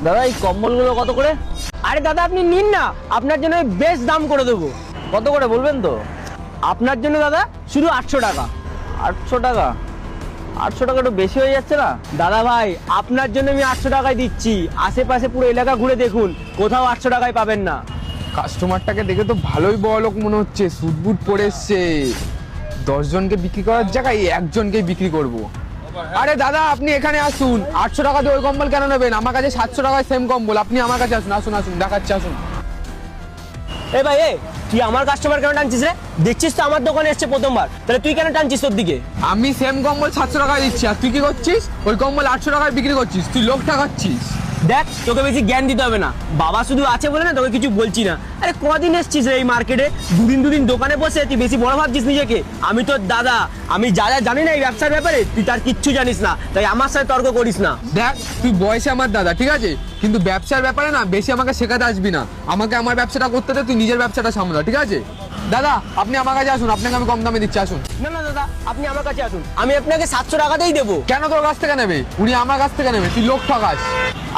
দাদা এই কম্বলগুলো কত করে? আরে দাদা আপনি নিন না, আপনার জন্য বেশ দাম করে দেবো। কত করে বলবেন তো? আপনার জন্য দাদা শুধু 800 টাকা। 800 টাকা? 800 টাকা একটু বেশি হয়ে যাচ্ছে না? দাদা ভাই আপনার জন্য আমি 800 টাকায় দিচ্ছি, আশেপাশে পুরো এলাকা ঘুরে দেখুন, কোথাও 800 টাকায় পাবেন না। কাস্টমারটাকে দেখে তো ভালোই বড়লোক মনে হচ্ছে, স্যুট বুট পরে এসছে। 10 জনকে বিক্রি করার জায়গায় একজনকেই বিক্রি করব। আরে দাদা আপনি এখানে আসুন, 800 টাকা দিয়ে ওই কম্বল কেন নেবেন? আমার কাছে 700 টাকায় সেম কম্বল, আপনি আমার কাছে আসুন, আসুন আসুন দেখাচ্ছি, আসুন। এ ভাই তুই আমার কাস্টমার কেন টানছিস রে? দেখছিস তো আমার দোকানে এসছে প্রথমবার, তাহলে তুই কেন টানছিস তোর দিকে? আমি সেম কম্বল 700 টাকায় দিচ্ছি, আর তুই কি করছিস? ওই কম্বল 800 টাকায় বিক্রি করছিস, তুই লোক ঠকাচ্ছিস। দেখ তোকে বেশি জ্ঞান দিতে হবে না, বাবা শুধু আছে বলে না তোকে কিছু বলছি না। আরে কদিন এসছিস রে এই মার্কেটে? দুদিন দোকানে বসে তুই বেশি বড় ভাবছিস নিজেকে। আমি তোর দাদা, আমি যা যা জানি না এই ব্যবসার ব্যাপারে তুই তার কিচ্ছু জানিস না, তাই আমার সাথে তর্ক করিস না। দেখ তুই বয়সে আমার দাদা, ঠিক আছে, কিন্তু ব্যবসার ব্যাপারে না বেশি আমাকে শেখাতে আসবি না। আমাকে আমার ব্যবসাটা করতে দে, তুই নিজের ব্যবসাটা সামলা, ঠিক আছে? দাদা আপনি আমার কাছে আসুন, আপনাকে আমি কম দামে দিচ্ছি, আসুন। না না দাদা আপনি আমার কাছে আসুন, আমি আপনাকে 700 টাকাতেই দেবো। কেন তোর কাছ থেকে নেবে? উনি আমার কাছ থেকে নেবে, তুই লোক ঠকাস।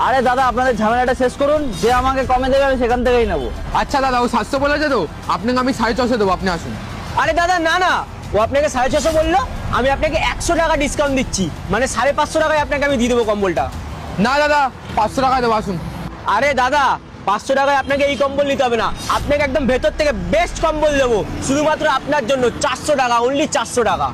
আরে দাদা আপনাদের ঝামেলাটা শেষ করুন, যে আমাকে কমে দেবে আমি সেখান থেকেই নেবো। আচ্ছা দাদা ও 700 বলেছে তো, আপনাকে আমি 650 দেবো, আপনি আসুন। আরে দাদা না না, ও আপনাকে 650 বললো, আমি আপনাকে 100 টাকা ডিসকাউন্ট দিচ্ছি, মানে 550 টাকায় আপনাকে আমি দিয়ে দেবো কম্বলটা। না দাদা 500 টাকায় দেবো, আসুন। আরে দাদা 500 টাকায় আপনাকে এই কম্বল নিতে হবে না, আপনাকে একদম ভেতর থেকে বেস্ট কম্বল দেবো, শুধুমাত্র আপনার জন্য 400 টাকা, অনলি 400 টাকা।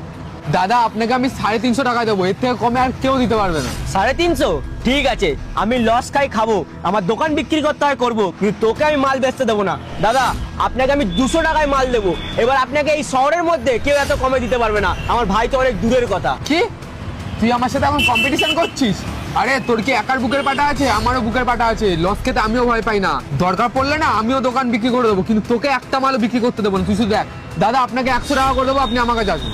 দাদা আপনাকে আমি 350 টাকায় দেবো, এর থেকে কমে আর কেউ দিতে পারবে না। 350? ঠিক আছে, আমি লস খাই খাবো, আমার দোকান বিক্রি করতে হয় করবো, কিন্তু তোকে আমি মাল বেচতে দেবো না। দাদা আপনাকে আমি 200 টাকায় মাল দেবো, এবার আপনাকে এই শহরের মধ্যে কেউ এত কমে দিতে পারবে না, আমার ভাই তো অনেক দূরের কথা। কি তুই আমার সাথে এখন কম্পিটিশন করছিস? আরে তোর কি একার বুকের পাটা আছে? আমারও বুকের পাটা আছে, লস খেতে আমিও ভয় পাই না। দরকার পড়লে না আমিও দোকান বিক্রি করে দেবো, কিন্তু তোকে একটা মালও বিক্রি করতে দেবো না, তুই শুধু দেখ। দাদা আপনাকে 100 টাকা করে দেবো, আপনি আমার কাছে আসুন।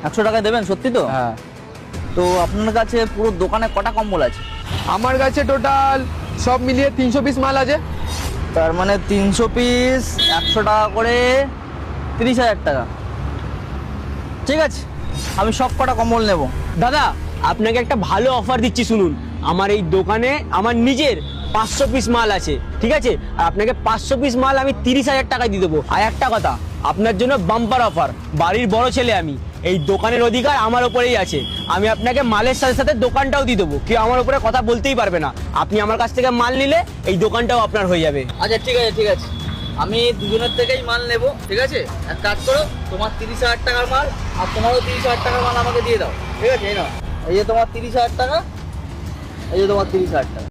100 টাকায় দেবেন সত্যি তো? হ্যাঁ। তো আপনার কাছে পুরো দোকানে কটা কম্বল আছে? আমার কাছে টোটাল সব মিলিয়ে 300 পিস মাল আছে। তার মানে 300 পিস 100 টাকা করে 30,000 টাকা। ঠিক আছে, আমি সব কটা কম্বল নেব। দাদা আপনাকে একটা ভালো অফার দিচ্ছি শুনুন, আমার এই দোকানে আমার নিজের 500 পিস মাল আছে, ঠিক আছে, আর আপনাকে 500 পিস মাল আমি 30,000 টাকায় দিয়ে দেবো। আর একটা কথা, আপনার জন্য বাম্পার অফার, বাড়ির বড় ছেলে আমি, এই দোকানের অধিকার আমার ওপরেই আছে, আমি আপনাকে মালের সাথে সাথে দোকানটাও দিয়ে দেবো, কেউ আমার উপরে কথা বলতেই পারবে না। আপনি আমার কাছ থেকে মাল নিলে এই দোকানটাও আপনার হয়ে যাবে। আচ্ছা ঠিক আছে ঠিক আছে, আমি দুজনের থেকেই মাল নেব, ঠিক আছে? এক কাজ করো, তোমার 30,000 টাকার মাল আর তোমারও 30,000 টাকার মাল আমাকে দিয়ে দাও, ঠিক আছে? এই নাও, এই যে তোমার 30,000 টাকা, এই যে তোমার 30,000 টাকা।